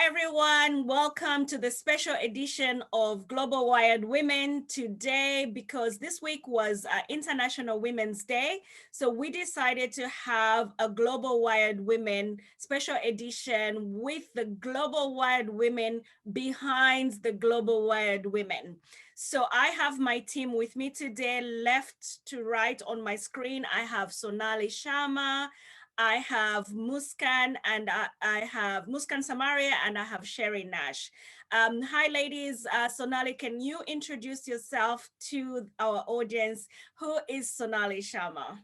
everyone. Welcome to the special edition of Global Wired Women today, because this week was International Women's Day. So we decided to have a Global Wired Women special edition with the Global Wired Women behind the Global Wired Women. So I have my team with me today, left to right on my screen. I have Sonali Sharma, I have Muskan, and I have Muskan Samaria, and I have Sherry Nash. Hi, ladies. Sonali, can you introduce yourself to our audience? Who is Sonali Sharma?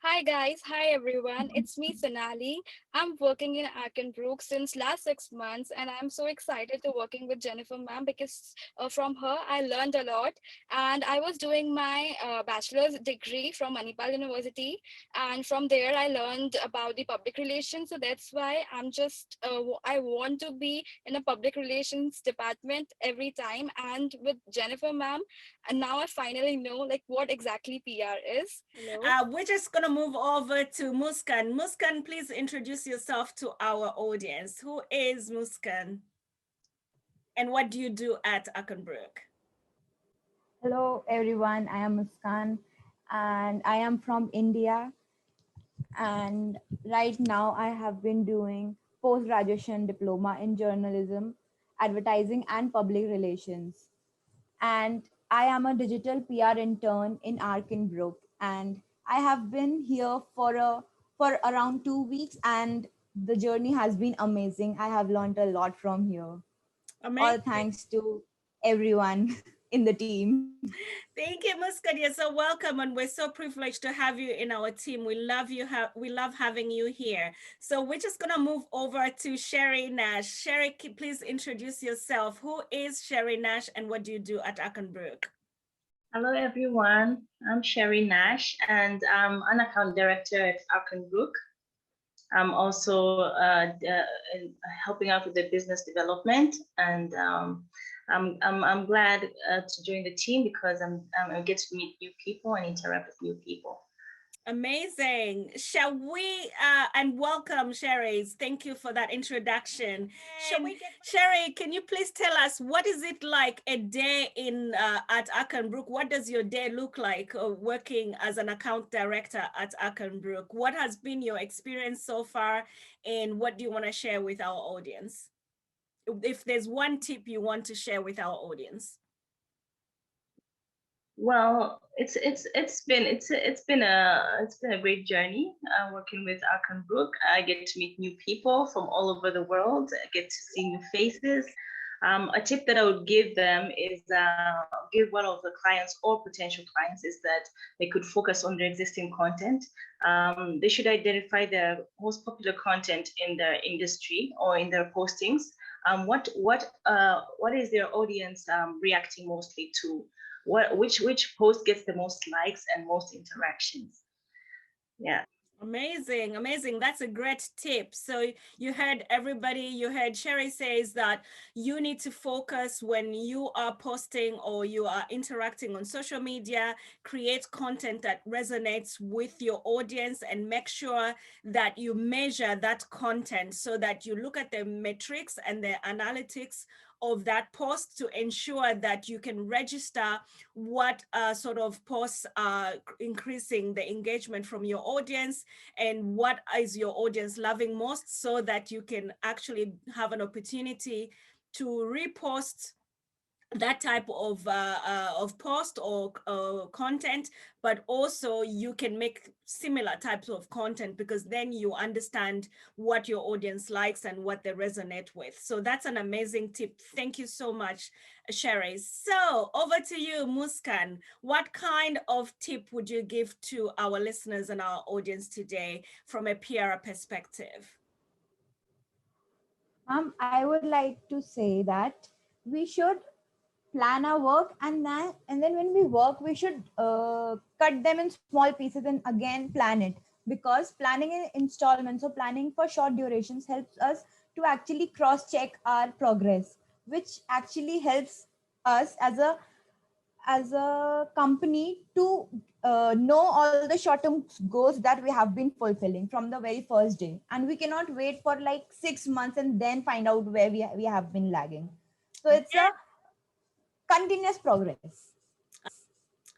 Hi guys, hi everyone. It's me Sonali. I'm working in Ark and Brook since last 6 months, and I'm so excited to working with Jennifer ma'am because from her I learned a lot. And I was doing my bachelor's degree from Manipal University, and from there I learned about the public relations. So that's why I want to be in a public relations department every time. And with Jennifer ma'am, and now I finally know like what exactly PR is. Hello. We're just going to move over to Muskan. Muskan, please introduce yourself to our audience. Who is Muskan? And what do you do at Ark and Brook? Hello everyone, I am Muskan and I am from India, and right now I have been doing post-graduation diploma in journalism, advertising and public relations. And I am a digital PR intern in Ark and Brook, and I have been here for around 2 weeks, and the journey has been amazing. I have learned a lot from here. All Amazing. thanks to everyone in the team. Thank you, Muskan. You're so welcome, and we're so privileged to have you in our team. We love you. We love having you here. So we're just gonna move over to Sherry Nash. Sherry, please introduce yourself. Who is Sherry Nash, and what do you do at Ark and Brook? Hello, everyone. I'm Sherry Nash, and I'm an account director at Ark and Brook. I'm also helping out with the business development, and I'm glad to join the team because I get to meet new people and interact with new people. Amazing. Shall we, and welcome, Sherry. Thank you for that introduction. Sherry, can you please tell us what is it like a day in at Ark and Brook? What does your day look like working as an account director at Ark and Brook? What has been your experience so far, and what do you want to share with our audience? If there's one tip you want to share with our audience. Well, it's been a great journey working with Ark and Brook. I get to meet new people from all over the world. I get to see new faces. A tip that I would give them is give one of the clients or potential clients is that they could focus on their existing content. They should identify the most popular content in their industry or in their postings. What is their audience reacting mostly to? Which post gets the most likes and most interactions? Yeah. Amazing, amazing. That's a great tip. So you heard everybody, you heard Sherry says that you need to focus when you are posting or you are interacting on social media, create content that resonates with your audience and make sure that you measure that content so that you look at the metrics and the analytics of that post to ensure that you can register what sort of posts are increasing the engagement from your audience and what is your audience loving most, so that you can actually have an opportunity to repost that type of post or content, but also you can make similar types of content because then you understand what your audience likes and what they resonate with. So that's an amazing tip. Thank you so much, Sherry. So over to you, Muskan. What kind of tip would you give to our listeners and our audience today from a PR perspective? I would like to say that we should plan our work, and then when we work we should cut them in small pieces and again plan it, because planning in installments or planning for short durations helps us to actually cross check our progress, which actually helps us as a company to know all the short-term goals that we have been fulfilling from the very first day, and we cannot wait for like 6 months and then find out where we have been lagging. So it's a continuous progress.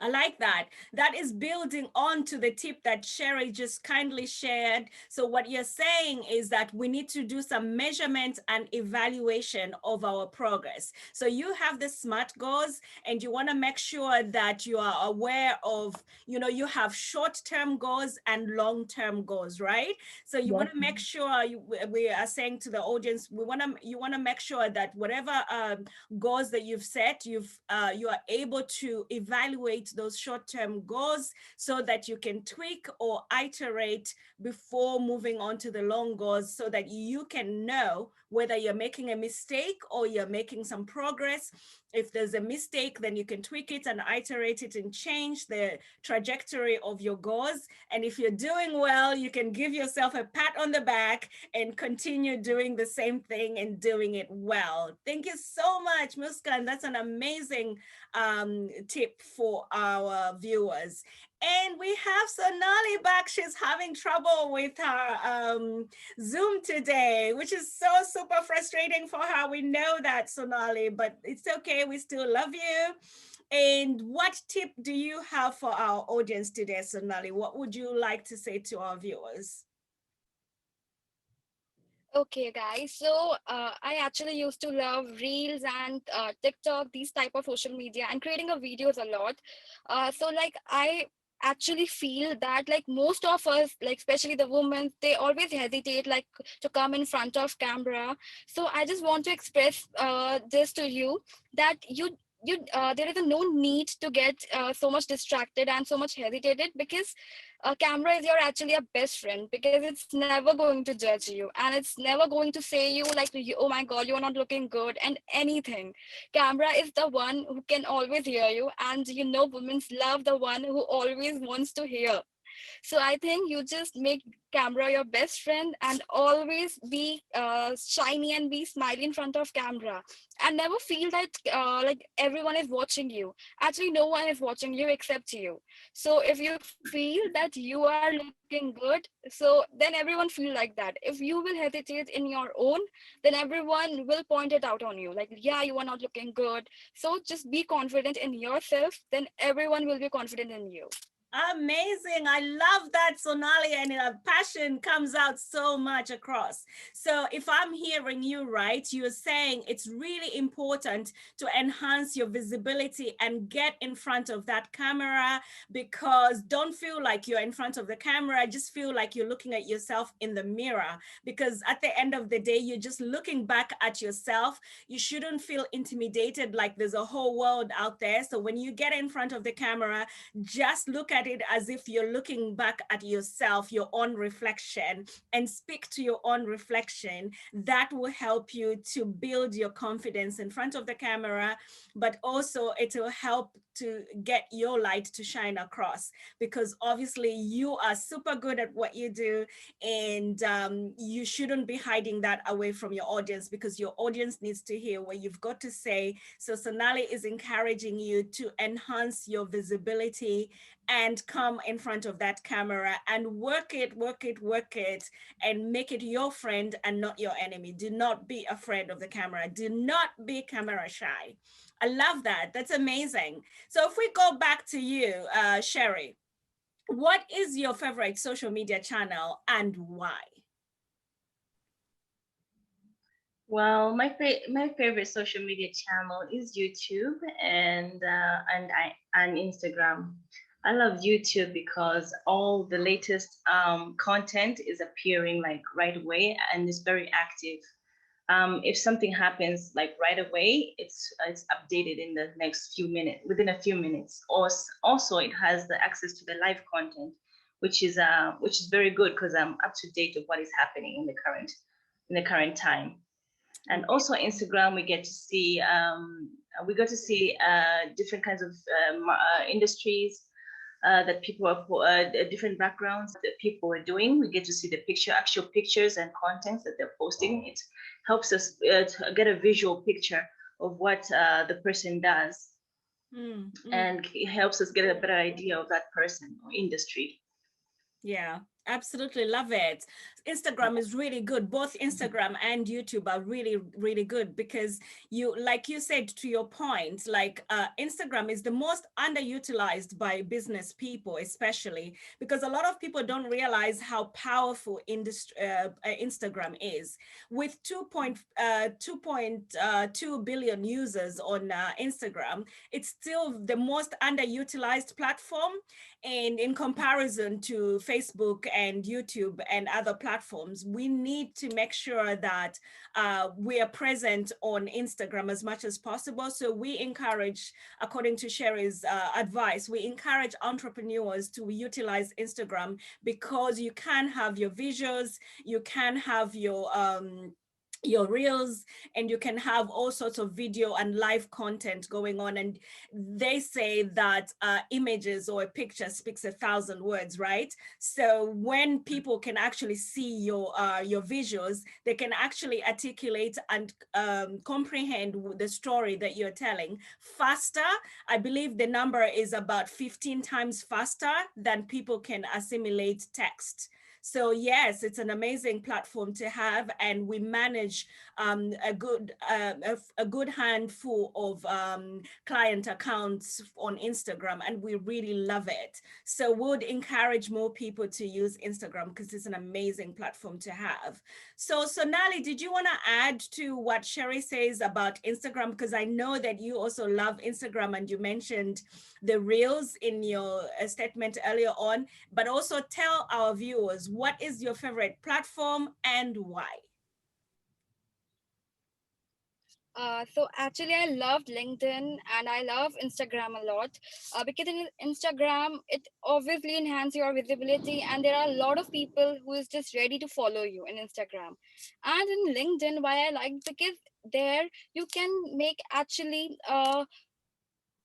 I like that. That is building on to the tip that Sherry just kindly shared. So, what you're saying is that we need to do some measurement and evaluation of our progress. So, you have the SMART goals, and you want to make sure that you are aware of, you have short term goals and long term goals, right? So, you Yes. want to make sure we are saying to the audience, you want to make sure that whatever goals that you've set, you are able to evaluate those short-term goals so that you can tweak or iterate before moving on to the long goals, so that you can know whether you're making a mistake or you're making some progress. If there's a mistake, then you can tweak it and iterate it and change the trajectory of your goals. And if you're doing well, you can give yourself a pat on the back and continue doing the same thing and doing it well. Thank you so much, Muskan. That's an amazing tip for our viewers. And we have Sonali back. She's having trouble with her Zoom today, which is so super frustrating for her. We know that, Sonali, but it's okay. We still love you. And what tip do you have for our audience today, Sonali? What would you like to say to our viewers? Okay, guys. So I actually used to love Reels and TikTok, these type of social media, and creating of videos a lot. So like I actually feel that like most of us, like especially the women, they always hesitate like to come in front of camera. So I just want to express this to you, that there is a no need to get so much distracted and so much hesitated, because a camera is your actually a best friend, because it's never going to judge you, and it's never going to say you like, oh my god, you're not looking good and anything. Camera is the one who can always hear you, and women love the one who always wants to hear. So I think you just make camera your best friend, and always be shiny and be smiley in front of camera, and never feel that like everyone is watching you. Actually, no one is watching you except you. So if you feel that you are looking good, so then everyone feel like that. If you will hesitate in your own, then everyone will point it out on you, like, yeah, you are not looking good. So just be confident in yourself, then everyone will be confident in you. Amazing. I love that, Sonali, and passion comes out so much across. So if I'm hearing you right, you're saying it's really important to enhance your visibility and get in front of that camera, because don't feel like you're in front of the camera, just feel like you're looking at yourself in the mirror, because at the end of the day, you're just looking back at yourself. You shouldn't feel intimidated like there's a whole world out there. So when you get in front of the camera, just look at it as if you're looking back at yourself, your own reflection, and speak to your own reflection. That will help you to build your confidence in front of the camera, but also it will help to get your light to shine across, because obviously you are super good at what you do, and you shouldn't be hiding that away from your audience, because your audience needs to hear what you've got to say. So Sonali is encouraging you to enhance your visibility and come in front of that camera and work it, work it, work it, and make it your friend and not your enemy. Do not be afraid of the camera. Do not be camera shy. I love that. That's amazing. So if we go back to you, Sherry, what is your favorite social media channel and why? Well, my favorite social media channel is YouTube and Instagram. I love YouTube because all the latest content is appearing like right away and is very active. If something happens like right away, it's updated in the next few minutes, within a few minutes. Also, it has the access to the live content, which is very good because I'm up to date of what is happening in the current time. And also Instagram, we got to see different kinds of industries that people are different backgrounds that people are doing. We get to see the actual pictures and contents that they're posting. It helps us to get a visual picture of what the person does. Mm, mm. and it helps us get a better idea of that person or industry. Yeah, absolutely love it. Instagram is really good. Both Instagram and YouTube are really, really good because you, like you said, to your point, like Instagram is the most underutilized by business people, especially because a lot of people don't realize how powerful Instagram is. With 2.2 billion users on Instagram, it's still the most underutilized platform, and in comparison to Facebook and YouTube and other platforms, we need to make sure that we are present on Instagram as much as possible. So we encourage, according to Sherry's advice, we encourage entrepreneurs to utilize Instagram because you can have your visuals, you can have your reels, and you can have all sorts of video and live content going on. And they say that images or a picture speaks 1,000 words, right? So when people can actually see your visuals, they can actually articulate and comprehend the story that you're telling faster. I believe the number is about 15 times faster than people can assimilate text. So yes, it's an amazing platform to have, and we manage a good handful of client accounts on Instagram, and we really love it. So would encourage more people to use Instagram because it's an amazing platform to have. So Sonali, did you want to add to what Sherry says about Instagram? Because I know that you also love Instagram, and you mentioned the reels in your statement earlier on, but also tell our viewers, what is your favorite platform and why? So actually, I loved LinkedIn and I love Instagram a lot because in Instagram, it obviously enhances your visibility, and there are a lot of people who is just ready to follow you in Instagram. And in LinkedIn, why I like, because there you can make actually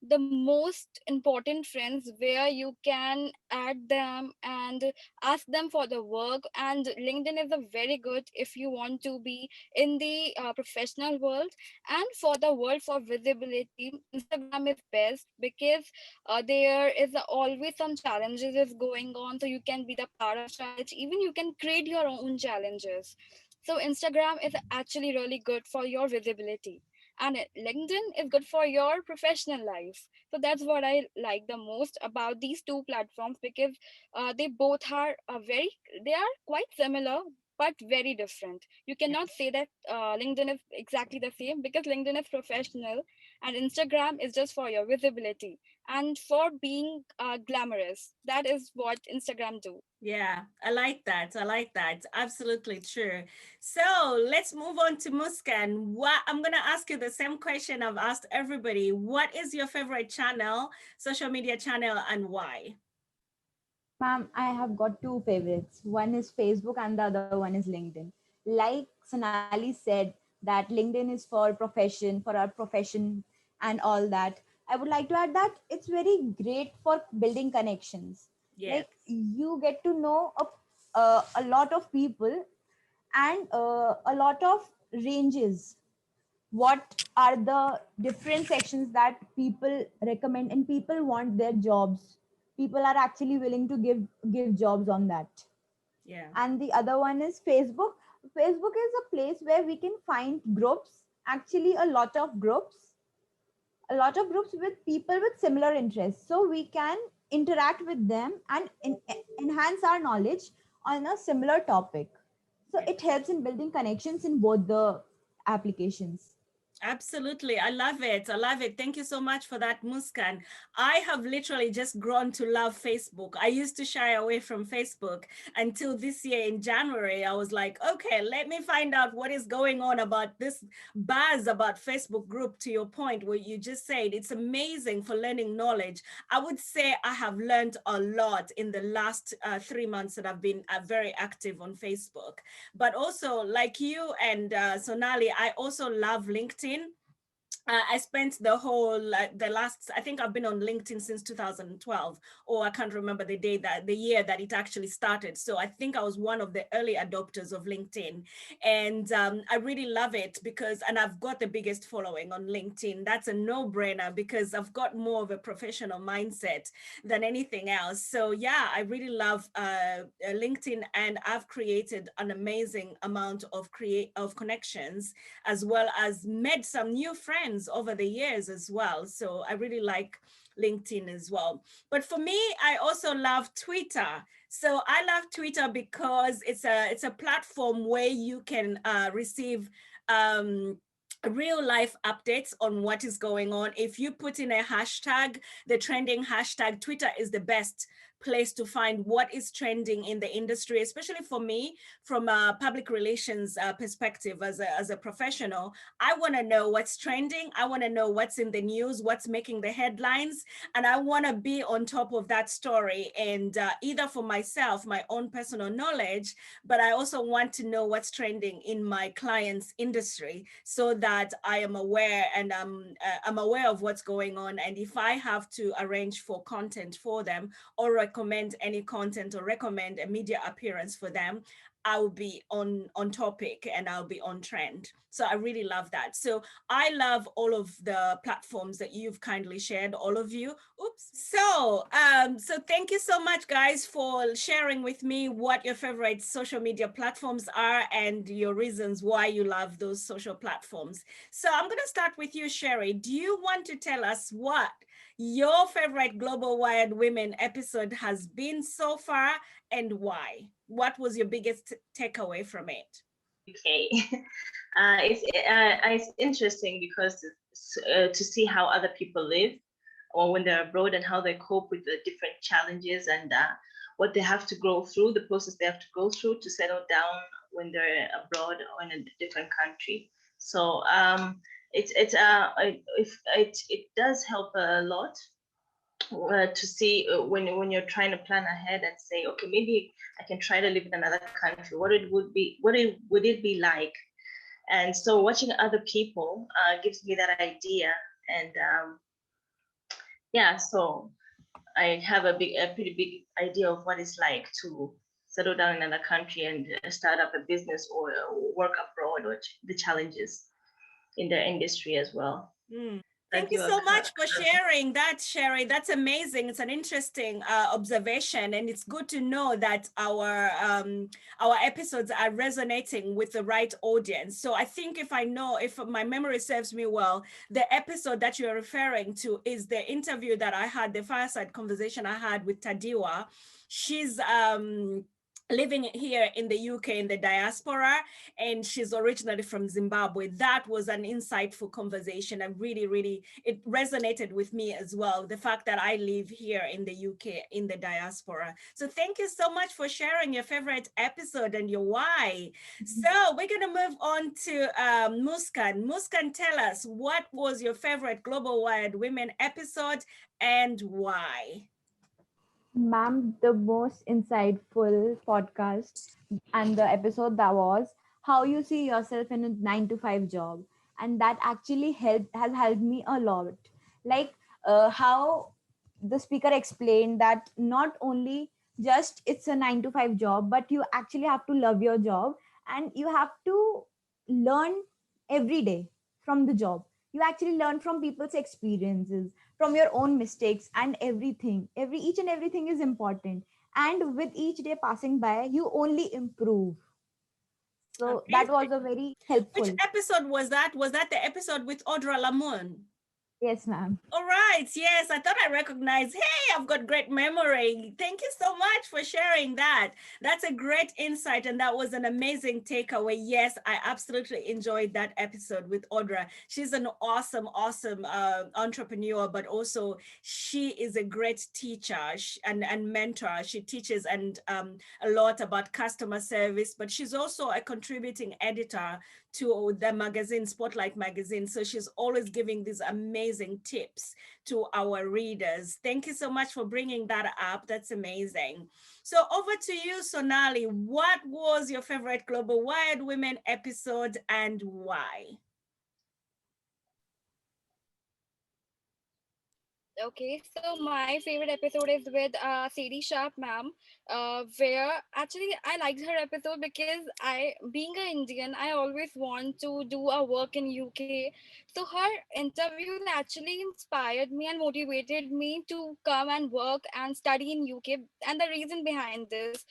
the most important friends, where you can add them and ask them for the work. And LinkedIn is a very good if you want to be in the professional world. And for the world, for visibility, Instagram is best because there is always some challenges is going on, so you can be the part of challenge, even you can create your own challenges. So Instagram is actually really good for your visibility, and LinkedIn is good for your professional life. So that's what I like the most about these two platforms, because they both are they are quite similar but very different. You cannot say that LinkedIn is exactly the same, because LinkedIn is professional and Instagram is just for your visibility and for being glamorous. That is what Instagram do. Yeah, I like that. I like that. Absolutely true. So let's move on to Muskan. What I'm gonna ask you the same question I've asked everybody. What is your favorite channel, social media channel, and why? Ma'am, I have got two favorites. One is Facebook and the other one is LinkedIn. Like Sonali said, that LinkedIn is for profession, for our profession and all that. I would like to add that it's very great for building connections. Yes. Like you get to know a lot of people and a lot of ranges. What are the different sections that people recommend and people want their jobs, people are actually willing to give jobs on that. Yeah. And the other one is Facebook. Facebook is a place where we can find groups, actually a lot of groups with people with similar interests, so we can interact with them and enhance our knowledge on a similar topic. So Yeah. it helps in building connections in both the applications. Absolutely. I love it. I love it. Thank you so much for that, Muskan. I have literally just grown to love Facebook. I used to shy away from Facebook until this year in January. I was like, okay, let me find out what is going on about this buzz about Facebook group. To your point, where you just said it's amazing for learning knowledge. I would say I have learned a lot in the last 3 months that I've been very active on Facebook. But also, like you and Sonali, I also love LinkedIn. I spent the whole the last, I think I've been on LinkedIn since 2012, or I can't remember the year that it actually started. So I think I was one of the early adopters of LinkedIn, and I really love it because, and I've got the biggest following on LinkedIn. That's a no-brainer because I've got more of a professional mindset than anything else. So yeah, I really love LinkedIn, and I've created an amazing amount of connections, as well as made some new friends over the years as well. So I really like LinkedIn as well. But for me, I also love Twitter. So I love Twitter because it's a platform where you can receive real life updates on what is going on. If you put in a hashtag, the trending hashtag, Twitter is the best place to find what is trending in the industry, especially for me from a public relations perspective as a professional. I want to know what's trending. I want to know what's in the news, what's making the headlines, and I want to be on top of that story. And either for myself, my own personal knowledge, but I also want to know what's trending in my client's industry so that I am aware, and I'm aware of what's going on. And if I have to arrange for content for them, or recommend any content, or recommend a media appearance for them, I'll be on topic and I'll be on trend. So I really love that. So I love all of the platforms that you've kindly shared, all of you. Oops. So thank you so much, guys, for sharing with me what your favorite social media platforms are and your reasons why you love those social platforms. So I'm going to start with you, Sherry. Do you want to tell us what your favorite Global Wired Women episode has been so far and why? What was your biggest takeaway from it? Okay. It's interesting because to see how other people live or when they're abroad, and how they cope with the different challenges, and what they have to go through, the process they have to go through to settle down when they're abroad or in a different country. So it does help a lot to see when you're trying to plan ahead and say, okay, maybe I can try to live in another country. Would it be like? And so watching other people gives me that idea, and yeah, so I have a pretty big idea of what it's like to settle down in another country and start up a business, or work abroad, or the challenges in their industry as well. Thank you so much for sharing that, Sherry. That's amazing. It's an interesting observation, and it's good to know that our episodes are resonating with the right audience. So I think if my memory serves me well, the episode that you're referring to is the interview that I had, the fireside conversation I had with Tadiwa. She's living here in the UK in the diaspora, and she's originally from Zimbabwe. That was an insightful conversation, and really, it resonated with me as well, the fact that I live here in the UK in the diaspora. So thank you so much for sharing your favorite episode and your why. So we're going to move on to Muskan. Muskan, tell us, what was your favorite Global Wired Women episode and why? Ma'am, the most insightful podcast and the episode that was how you see yourself in a 9 to 5 job. And that actually has helped me a lot. Like how the speaker explained that not only just it's a 9 to 5 job, but you actually have to love your job, and you have to learn every day from the job. You actually learn from people's experiences, from your own mistakes, and everything, each and everything is important, and with each day passing by you only improve. So that was a Amazing. very Which helpful. episode was that? Was that the episode with Audra Lamon? Yes, ma'am. All right. Yes, I thought I recognized. Hey, I've got great memory. Thank you so much for sharing that. That's a great insight, and that was an amazing takeaway. Yes, I absolutely enjoyed that episode with Audra. She's an awesome, awesome entrepreneur, but also she is a great teacher and mentor. She teaches and a lot about customer service, but she's also a contributing editor to the magazine, Spotlight magazine. So she's always giving these amazing tips to our readers. Thank you so much for bringing that up. That's amazing. So over to you, Sonali. What was your favorite Global Wired Women episode and why? Okay, so my favorite episode is with Sadie Sharp ma'am, where actually I liked her episode because being an Indian, I always want to do a work in UK. So her interviews actually inspired me and motivated me to come and work and study in UK. And the reason behind this,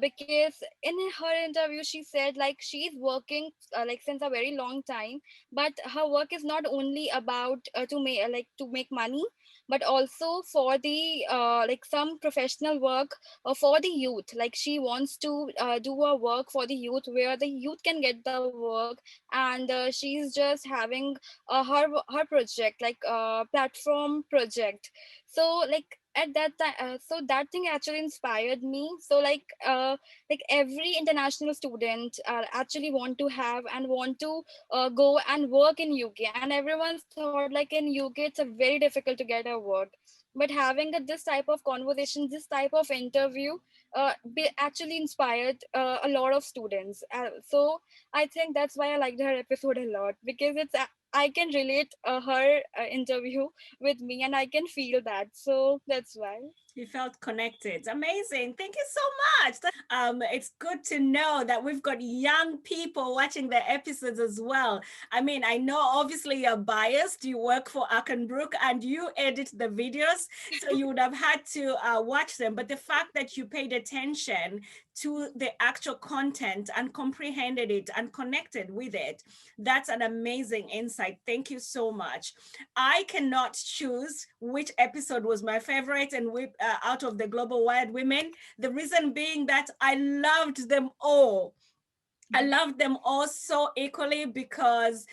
because in her interview she said like she's working like since a very long time, but her work is not only about to make money, but also for the like some professional work for the youth. Like she wants to do a work for the youth where the youth can get the work, and she's just having her project like platform project. So like at that time, so that thing actually inspired me. So like every international student actually want to have and want to go and work in UK, and everyone thought like in UK it's a very difficult to get a work. But having this type of conversation, this type of interview, actually inspired a lot of students. So I think that's why I liked her episode a lot, because I can relate her interview with me, and I can feel that. So that's why. You felt connected. Amazing. Thank you so much. It's good to know that we've got young people watching the episodes as well. I mean, I know obviously you're biased. You work for Ark and Brook and you edit the videos, so you would have had to watch them. But the fact that you paid attention to the actual content and comprehended it and connected with it, that's an amazing insight. Thank you so much. I cannot choose which episode was my favorite and out of the Global Wired Women. The reason being that I loved them all. I loved them all so equally because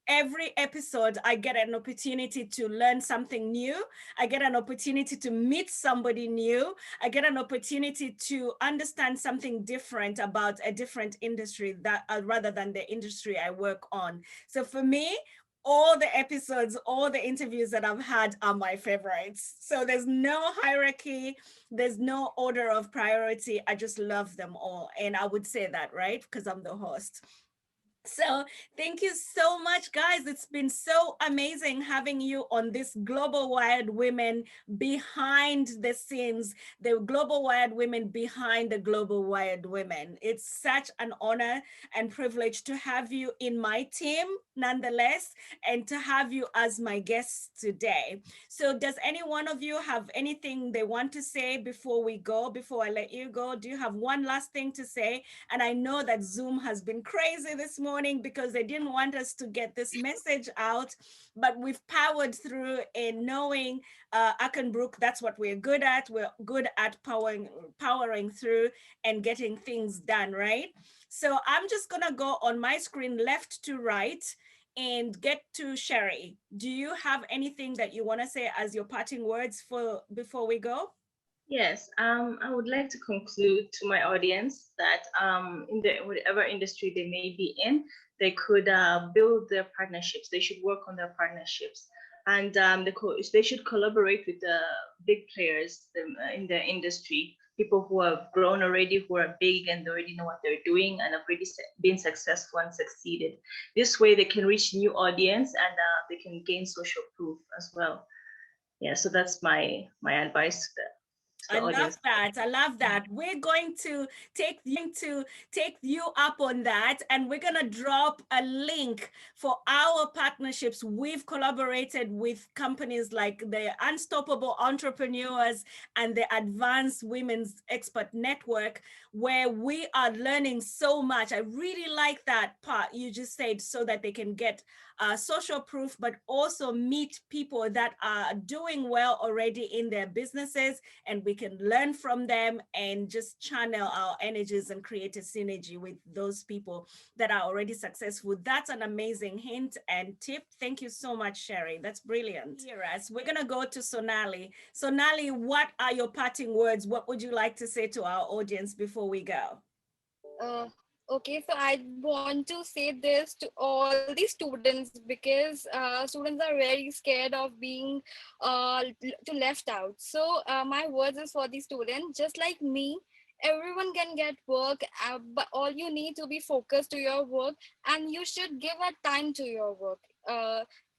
every episode I get an opportunity to learn something new. I get an opportunity to meet somebody new. I get an opportunity to understand something different about a different industry that rather than the industry I work on. So for me, all the episodes, all the interviews that I've had are my favorites. So there's no hierarchy, there's no order of priority. I just love them all. And I would say that, right? Because I'm the host. So thank you so much, guys. It's been so amazing having you on this Global Wired Women behind the scenes, the Global Wired Women behind the Global Wired Women. It's such an honor and privilege to have you in my team, nonetheless, and to have you as my guest today. So does any one of you have anything they want to say before we go, before I let you go? Do you have one last thing to say? And I know that Zoom has been crazy this morning because they didn't want us to get this message out, but we've powered through in knowing Ark and Brook, that's what we're good at. We're good at powering through and getting things done, right? So I'm just gonna go on my screen left to right and get to Sherry. Do you have anything that you wanna say as your parting words for before we go? Yes, I would like to conclude to my audience that in the whatever industry they may be in, they could build their partnerships. They should work on their partnerships, and they should collaborate with the big players in the industry, people who have grown already, who are big and they already know what they're doing and have already been successful and succeeded. This way, they can reach new audience and they can gain social proof as well. Yeah, so that's my advice to I the love audience. that. I love that. We're going to take you up on that, and we're going to drop a link for our partnerships. We've collaborated with companies like the Unstoppable Entrepreneurs and the Advanced Women's Expert Network, where we are learning so much. I really like that part you just said, so that they can get social proof, but also meet people that are doing well already in their businesses, and we can learn from them and just channel our energies and create a synergy with those people that are already successful. That's an amazing hint and tip. Thank you so much, Sherry. That's brilliant. Here, us. We're gonna go to Sonali. Sonali, what are your parting words? What would you like to say to our audience before we go? Uh, okay, so I want to say this to all the students, because students are very scared of being to left out. So my words is for the student, just like me. Everyone can get work, but all you need to be focused to your work, and you should give a time to your work.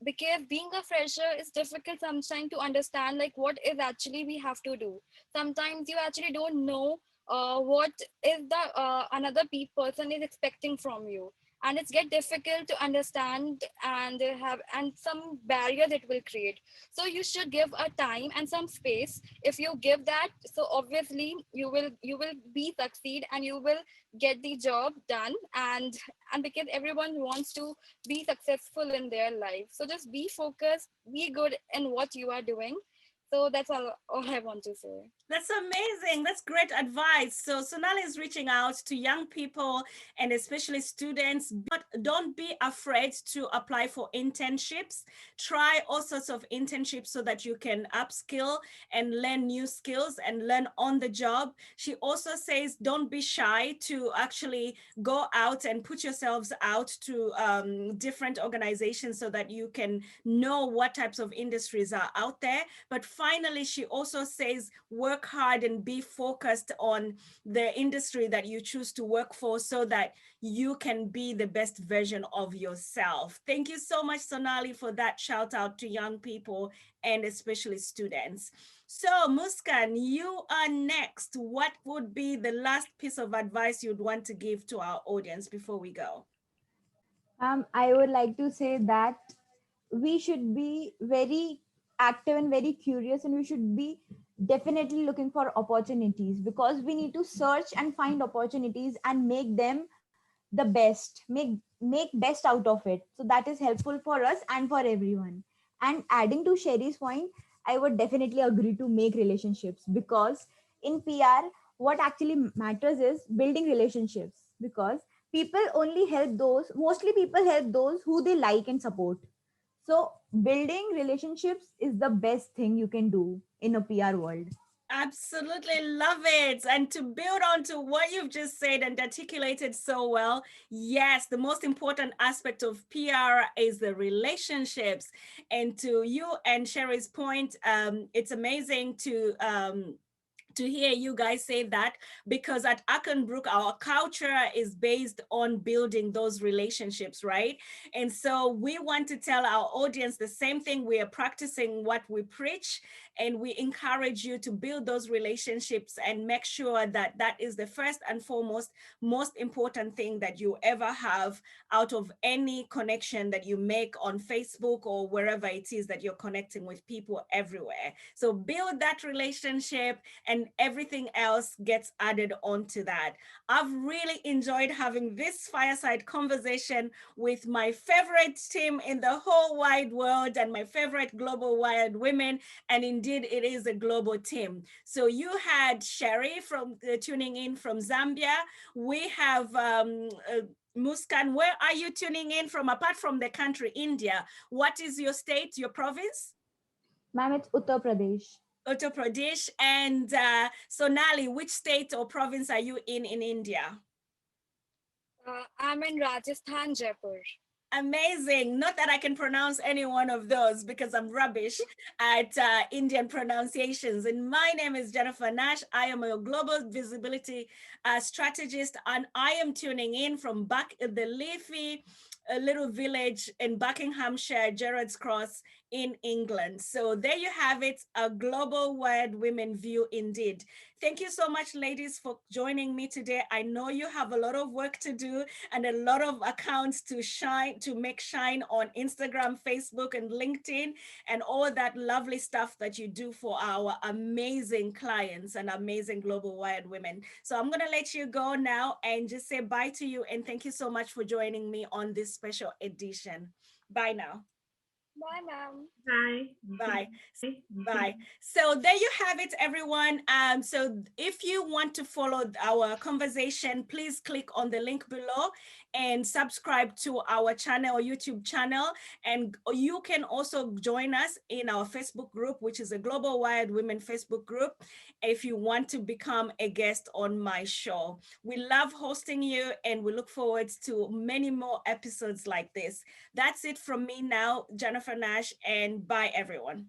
because being a fresher is difficult sometimes to understand like what is actually we have to do. Sometimes you actually don't know what is the another person is expecting from you, and it's get difficult to understand and have and some barriers it will create. So you should give a time and some space. If you give that, so obviously you will be succeed and you will get the job done. And because everyone wants to be successful in their life, so just be focused, be good in what you are doing. So that's all I want to say. That's amazing. That's great advice. So Sonali is reaching out to young people and especially students, but don't be afraid to apply for internships. Try all sorts of internships so that you can upskill and learn new skills and learn on the job. She also says don't be shy to actually go out and put yourselves out to different organizations so that you can know what types of industries are out there. But finally, she also says work hard and be focused on the industry that you choose to work for so that you can be the best version of yourself. Thank you so much, Sonali, for that shout out to young people and especially students. So, Muskan, you are next. What would be the last piece of advice you'd want to give to our audience before we go? I would like to say that we should be very active and very curious, and we should be definitely looking for opportunities, because we need to search and find opportunities and make them the best, make best out of it. So that is helpful for us and for everyone. And adding to Sherry's point, I would definitely agree to make relationships, because in PR what actually matters is building relationships, because people only help those, mostly people help those who they like and support. So building relationships is the best thing you can do in a PR world. Absolutely love it. And to build on to what you've just said and articulated so well, yes, the most important aspect of PR is the relationships. And to you and Sherry's point, it's amazing to hear you guys say that, because at Ark and Brook, our culture is based on building those relationships, right? And so we want to tell our audience the same thing. We are practicing what we preach, and we encourage you to build those relationships and make sure that that is the first and foremost, most important thing that you ever have out of any connection that you make on Facebook or wherever it is that you're connecting with people everywhere. So build that relationship and everything else gets added onto that. I've really enjoyed having this fireside conversation with my favorite team in the whole wide world and my favorite global wired women. And indeed, it is a global team. So you had Sherry from tuning in from Zambia. We have Muskan. Where are you tuning in from apart from the country, India? What is your state, your province? Ma'am, it's Uttar Pradesh. Uttar Pradesh. And Sonali, which state or province are you in India? I'm in Rajasthan, Jaipur. Amazing. Not that I can pronounce any one of those because I'm rubbish at Indian pronunciations. And my name is Jennifer Nash. I am a global visibility strategist, and I am tuning in from back in the leafy little village in Buckinghamshire, Gerrard's Cross in England. So there you have it, a global wide women view indeed. Thank you so much, ladies, for joining me today. I know you have a lot of work to do and a lot of accounts to make shine on Instagram, Facebook, and LinkedIn, and all that lovely stuff that you do for our amazing clients and amazing global wired women. So I'm going to let you go now and just say bye to you. And thank you so much for joining me on this special edition. Bye now. Bye, ma'am. Bye. Bye. So there you have it, everyone. So if you want to follow our conversation, please click on the link below and subscribe to our channel, YouTube channel. And you can also join us in our Facebook group, which is a Global Wired Women Facebook group, if you want to become a guest on my show. We love hosting you, and we look forward to many more episodes like this. That's it from me now, Jennifer Nash, and bye, everyone.